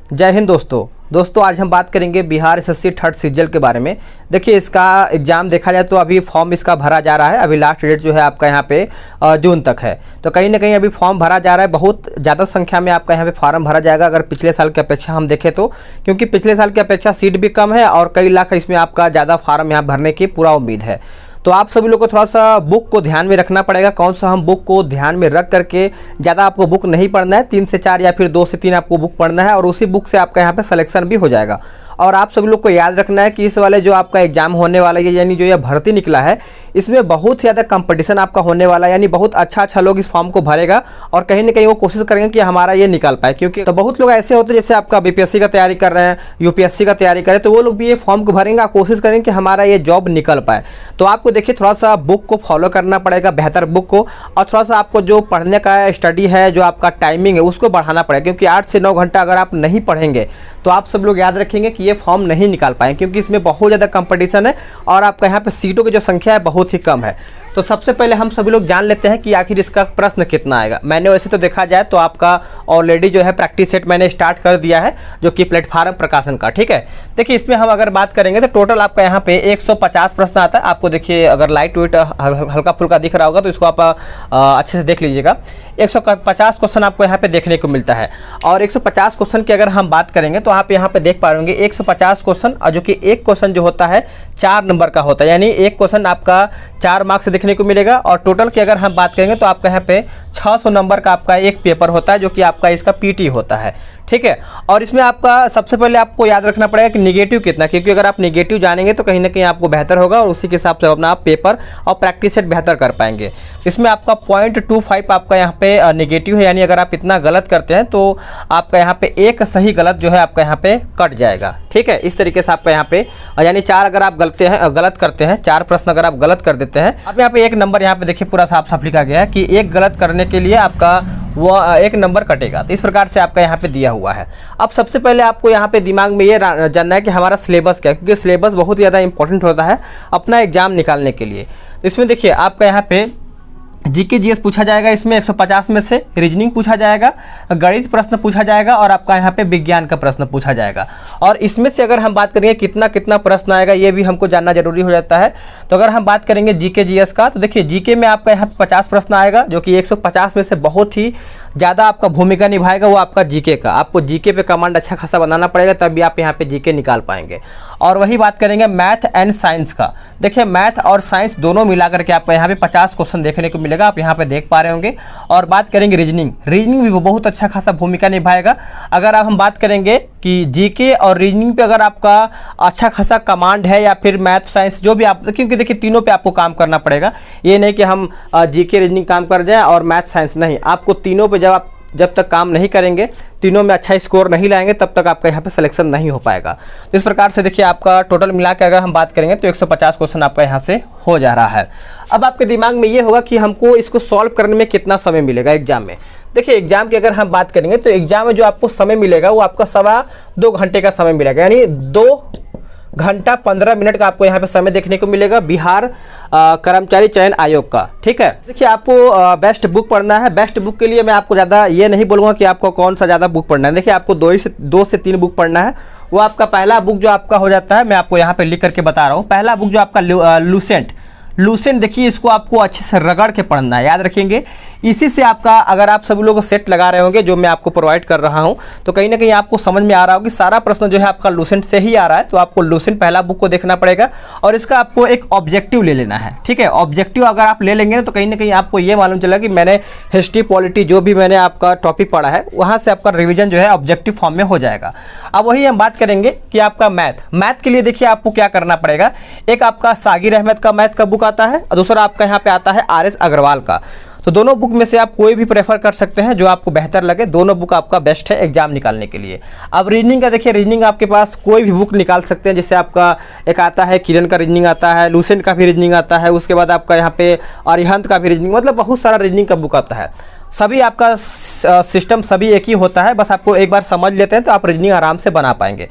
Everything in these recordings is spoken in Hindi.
जय हिंद दोस्तों आज हम बात करेंगे बिहार एसएससी थर्ड सीजल के बारे में। देखिए इसका एग्ज़ाम देखा जाए तो अभी फॉर्म इसका भरा जा रहा है। अभी लास्ट डेट जो है आपका यहाँ पे जून तक है, तो कहीं ना कहीं अभी फॉर्म भरा जा रहा है। बहुत ज़्यादा संख्या में आपका यहाँ पे फॉर्म भरा जाएगा अगर पिछले साल की अपेक्षा हम देखें तो, क्योंकि पिछले साल की अपेक्षा सीट भी कम है और कई लाख इसमें आपका ज़्यादा फॉर्म यहाँ भरने की पूरा उम्मीद है। तो आप सभी लोग को थोड़ा सा बुक को ध्यान में रखना पड़ेगा। कौन सा हम बुक को ध्यान में रख करके, ज़्यादा आपको बुक नहीं पढ़ना है, 3 से 4 या फिर 2 से 3 आपको बुक पढ़ना है और उसी बुक से आपका यहाँ पे सिलेक्शन भी हो जाएगा। और आप सभी लोग को याद रखना है कि इस वाले जो आपका एग्जाम होने वाला है, यानी जो ये भर्ती निकला है, इसमें बहुत ज़्यादा कंपटीशन आपका होने वाला है। यानी बहुत अच्छा लोग इस फॉर्म को भरेगा और कहीं ना कहीं वो कोशिश करेंगे कि हमारा ये निकाल पाए। क्योंकि तो बहुत लोग ऐसे होते हैं जैसे आपका बीपीएससी का तैयारी कर रहे हैं, यूपीएससी का तैयारी कर रहे हैं, तो वो लोग भी ये फॉर्म को भरेंगे और कोशिश करेंगे कि हमारा ये जॉब निकल पाए। तो आपको देखिए थोड़ा सा बुक को फॉलो करना पड़ेगा, बेहतर बुक को, और थोड़ा सा आपको जो पढ़ने का स्टडी है, जो आपका टाइमिंग है, उसको बढ़ाना पड़ेगा। क्योंकि 8 से 9 घंटा अगर आप नहीं पढ़ेंगे तो आप सब लोग याद रखेंगे कि ये फॉर्म नहीं निकाल पाएंगे, क्योंकि इसमें बहुत ज़्यादा कंपटीशन है और आपका यहाँ पे सीटों की जो संख्या है बहुत ही कम है। तो सबसे पहले हम सभी लोग जान लेते हैं कि आखिर इसका प्रश्न कितना आएगा। मैंने वैसे तो देखा जाए तो आपका ऑलरेडी जो है प्रैक्टिस सेट मैंने स्टार्ट कर दिया है, जो कि प्लेटफार्म प्रकाशन का, ठीक है। देखिए इसमें हम अगर बात करेंगे तो टोटल आपका यहाँ पे 150 प्रश्न आता है। आपको देखिए अगर लाइट वेट हल्का फुल्का दिख रहा होगा तो इसको आप अच्छे से देख लीजिएगा। 150 क्वेश्चन आपको यहाँ पे देखने को मिलता है। और 150 क्वेश्चन की अगर हम बात करेंगे तो आप यहाँ पे देख पा रहे होंगे 150 क्वेश्चन, और जो कि एक क्वेश्चन जो होता है 4 नंबर का होता है, यानी एक क्वेश्चन आपका 4 मार्क्स देखने को मिलेगा। और टोटल की अगर हम बात करेंगे तो आपका यहाँ पे 600 नंबर का आपका एक पेपर होता है, जो कि आपका इसका पीटी होता है, ठीक है। और इसमें आपका सबसे पहले आपको याद रखना पड़ेगा कि निगेटिव कितना, क्योंकि अगर आप निगेटिव जानेंगे तो कहीं ना कहीं आपको बेहतर होगा और उसी के हिसाब से अपना आप पेपर और प्रैक्टिस सेट बेहतर कर पाएंगे। इसमें आपका 0.25 आपका यहाँ पे निगेटिव है, यानी अगर आप इतना गलत करते हैं तो आपका यहाँ पे एक सही गलत जो है आपका यहाँ पे कट जाएगा, ठीक है। इस तरीके से आपका यहाँ पे यानी 4 अगर आप गलत करते हैं, 4 प्रश्न अगर आप गलत कर देते हैं, अब यहाँ पे 1 नंबर यहाँ पे देखिए पूरा साफ साफ लिखा गया है कि 1 गलत करने के लिए आपका वो 1 नंबर कटेगा। तो इस प्रकार से आपका यहाँ पे दिया हुआ है। अब सबसे पहले आपको यहाँ पे दिमाग में ये जानना है कि हमारा सिलेबस क्या है, क्योंकि सिलेबस बहुत ज़्यादा इंपॉर्टेंट होता है अपना एग्जाम निकालने के लिए। तो इसमें देखिए आपका यहाँ पे जीके जीएस पूछा जाएगा, इसमें 150 में से रीजनिंग पूछा जाएगा, गणित प्रश्न पूछा जाएगा और आपका यहाँ पे विज्ञान का प्रश्न पूछा जाएगा। और इसमें से अगर हम बात करेंगे कितना कितना प्रश्न आएगा, ये भी हमको जानना जरूरी हो जाता है। तो अगर हम बात करेंगे जीके जीएस का, तो देखिए जीके में आपका यहाँ पे 50 प्रश्न आएगा, जो कि 150 में से बहुत ही ज़्यादा आपका भूमिका निभाएगा वो आपका जीके का। आपको जीके पे कमांड अच्छा खासा बनाना पड़ेगा, तभी आप यहाँ पे जीके निकाल पाएंगे। और वही बात करेंगे मैथ एंड साइंस का। देखिए मैथ और साइंस दोनों मिलाकर के आपको यहाँ पे 50 क्वेश्चन देखने को मिलेगा, आप यहाँ पे देख पा रहे होंगे। और बात करेंगे रीजनिंग भी बहुत अच्छा खासा भूमिका निभाएगा। अगर आप हम बात करेंगे कि जीके और रीजनिंग पे अगर आपका अच्छा खासा कमांड है, या फिर मैथ साइंस जो भी आप, क्योंकि देखिए तीनों पे आपको काम करना पड़ेगा। ये नहीं कि हम जीके रीजनिंग काम कर जाएं और मैथ साइंस नहीं, आपको तीनों पे जब तक काम नहीं करेंगे, तीनों में अच्छा स्कोर नहीं लाएंगे, तब तक आपका यहाँ पे सिलेक्शन नहीं हो पाएगा। तो इस प्रकार से देखिए आपका टोटल मिला के अगर हम बात करेंगे तो 150 क्वेश्चन आपका यहाँ से हो जा रहा है। अब आपके दिमाग में ये होगा कि हमको इसको सॉल्व करने में कितना समय मिलेगा एग्जाम में। देखिए एग्जाम की अगर हम बात करेंगे तो एग्जाम में जो आपको समय मिलेगा वो आपका 2.25 घंटे का समय मिलेगा, यानी 2 घंटा 15 मिनट का आपको यहाँ पे समय देखने को मिलेगा बिहार कर्मचारी चयन आयोग का, ठीक है। देखिए आपको बेस्ट बुक पढ़ना है। बेस्ट बुक के लिए मैं आपको ज़्यादा ये नहीं बोलूँगा कि आपको कौन सा ज़्यादा बुक पढ़ना है। देखिए आपको 2 से 3 बुक पढ़ना है। वो आपका पहला बुक जो आपका हो जाता है, मैं आपको यहाँ पे लिख करके बता रहा हूँ। पहला बुक जो आपका लूसेंट, देखिए इसको आपको अच्छे से रगड़ के पढ़ना है, याद रखेंगे। इसी से आपका, अगर आप सभी लोग सेट लगा रहे होंगे जो मैं आपको प्रोवाइड कर रहा हूं, तो कहीं ना कहीं आपको समझ में आ रहा होगा कि सारा प्रश्न जो है आपका लूसेंट से ही आ रहा है। तो आपको लूसेंट पहला बुक को देखना पड़ेगा और इसका आपको एक ऑब्जेक्टिव ले लेना है, ठीक है। ऑब्जेक्टिव अगर आप ले लेंगे तो कहीं ना कहीं आपको ये मालूम चलेगा कि मैंने हिस्ट्री पॉलिटी जो भी मैंने आपका टॉपिक पढ़ा है, वहाँ से आपका रिविजन जो है ऑब्जेक्टिव फॉर्म में हो जाएगा। अब वही हम बात करेंगे कि आपका मैथ के लिए देखिए आपको क्या करना पड़ेगा। एक आपका सागिर अहमद का मैथ का बुक आता है और दूसरा आपका यहाँ पे आता है RS अग्रवाल का। तो दोनों बुक में से आप कोई भी प्रेफर कर सकते हैं, जो आपको बेहतर लगे। दोनों बुक आपका बेस्ट है एग्जाम निकालने के लिए। अब रीजनिंग का देखिए, रीजनिंग आपके पास कोई भी बुक निकाल सकते हैं। जैसे आपका एक आता है किरण का रीजनिंग आता है, लूसेंट का भी रीजनिंग आता है, उसके बाद आपका यहाँ पे अरिहंत का भी रीजनिंग, मतलब बहुत सारा रीजनिंग का बुक आता है। सभी आपका सिस्टम सभी एक ही होता है, बस आपको एक बार समझ लेते हैं तो आप रीजनिंग आराम से बना पाएंगे।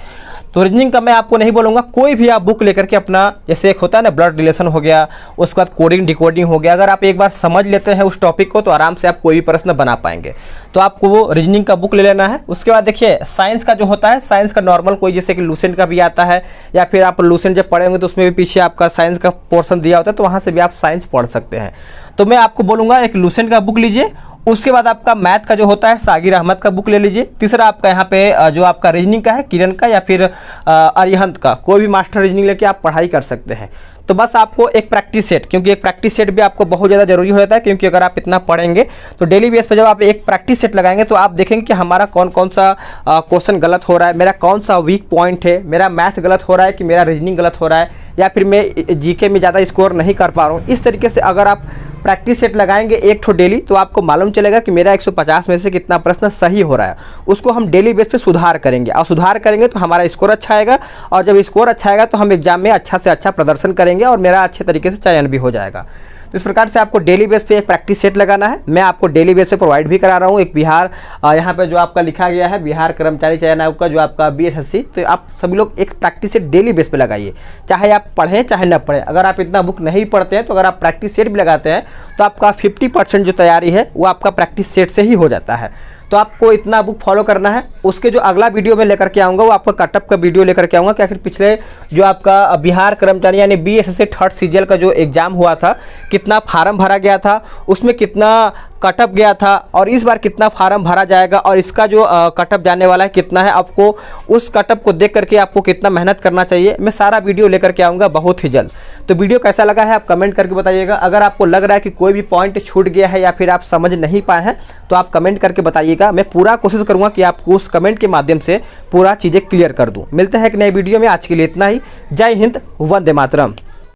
तो रीजनिंग का मैं आपको नहीं बोलूँगा, कोई भी आप बुक लेकर के अपना, जैसे एक होता है ना ब्लड रिलेशन हो गया, उसके बाद कोडिंग डिकोडिंग हो गया, अगर आप एक बार समझ लेते हैं उस टॉपिक को तो आराम से आप कोई भी प्रश्न बना पाएंगे। तो आपको वो रीजनिंग का बुक ले लेना है। उसके बाद देखिए साइंस का जो होता है, साइंस का नॉर्मल कोई जैसे कि लूसेंट का भी आता है, या फिर आप लूसेंट जब पढ़े होंगे तो उसमें भी पीछे आपका साइंस का पोर्शन दिया होता है, तो वहाँ से भी आप साइंस पढ़ सकते हैं। तो मैं आपको बोलूँगा एक लूसेंट का बुक लीजिए। उसके बाद आपका मैथ का जो होता है सागिर अहमद का बुक ले लीजिए। तीसरा आपका यहाँ पे जो आपका रीजनिंग का है किरण का या फिर अरिहंत का, कोई भी मास्टर रीजनिंग लेके आप पढ़ाई कर सकते हैं। तो बस आपको एक प्रैक्टिस सेट, क्योंकि एक प्रैक्टिस सेट भी आपको बहुत ज़्यादा जरूरी हो जाता है, क्योंकि अगर आप इतना पढ़ेंगे तो डेली बेस पे जब आप एक प्रैक्टिस सेट लगाएंगे तो आप देखेंगे कि हमारा कौन कौन सा क्वेश्चन गलत हो रहा है, मेरा कौन सा वीक पॉइंट है, मेरा मैथ गलत हो रहा है कि मेरा रीजनिंग गलत हो रहा है, या फिर मैं जीके में ज़्यादा स्कोर नहीं कर पा रहा हूँ। इस तरीके से अगर आप प्रैक्टिस सेट लगाएंगे एक ठो डेली, तो आपको मालूम चलेगा कि मेरा 150 में से कितना प्रश्न सही हो रहा है। उसको हम डेली बेस पे सुधार करेंगे, और सुधार करेंगे तो हमारा स्कोर अच्छा आएगा, और जब स्कोर अच्छा आएगा तो हम एग्जाम में अच्छा से अच्छा प्रदर्शन करेंगे और मेरा अच्छे तरीके से चयन भी हो जाएगा। तो इस प्रकार से आपको डेली बेस पे एक प्रैक्टिस सेट लगाना है। मैं आपको डेली बेस पे प्रोवाइड भी करा रहा हूँ। एक बिहार यहाँ पे जो आपका लिखा गया है बिहार कर्मचारी चयन आयोग का जो आपका BSSC, तो आप सभी लोग एक प्रैक्टिस सेट डेली बेस पे लगाइए, चाहे आप पढ़ें चाहे न पढ़ें। अगर आप इतना बुक नहीं पढ़ते हैं तो अगर आप प्रैक्टिस सेट भी लगाते हैं तो आपका 50% जो तैयारी है वो आपका प्रैक्टिस सेट से ही हो जाता है। तो आपको इतना बुक फॉलो करना है। उसके जो अगला वीडियो में लेकर के आऊँगा वो आपका कटअप का वीडियो लेकर के आऊँगा कि आखिर पिछले जो आपका बिहार कर्मचारी यानी BSSC थर्ड सीजीएल का जो एग्ज़ाम हुआ था, कितना फार्म भरा गया था, उसमें कितना कटअप गया था, और इस बार कितना फार्म भरा जाएगा, और इसका जो कटअप जाने वाला है कितना है, आपको उस कटअप को देख करके आपको कितना मेहनत करना चाहिए, मैं सारा वीडियो लेकर के आऊँगा बहुत ही जल्द। तो वीडियो कैसा लगा है आप कमेंट करके बताइएगा। अगर आपको लग रहा है कि कोई भी पॉइंट छूट गया है या फिर आप समझ नहीं पाए हैं तो आप कमेंट करके बताइएगा। मैं पूरा कोशिश करूँगा कि आपको उस कमेंट के माध्यम से पूरा चीज़ें क्लियर कर दूँ। मिलते हैं एक नए वीडियो में, आज के लिए इतना ही। जय हिंद, वंदे मातरम।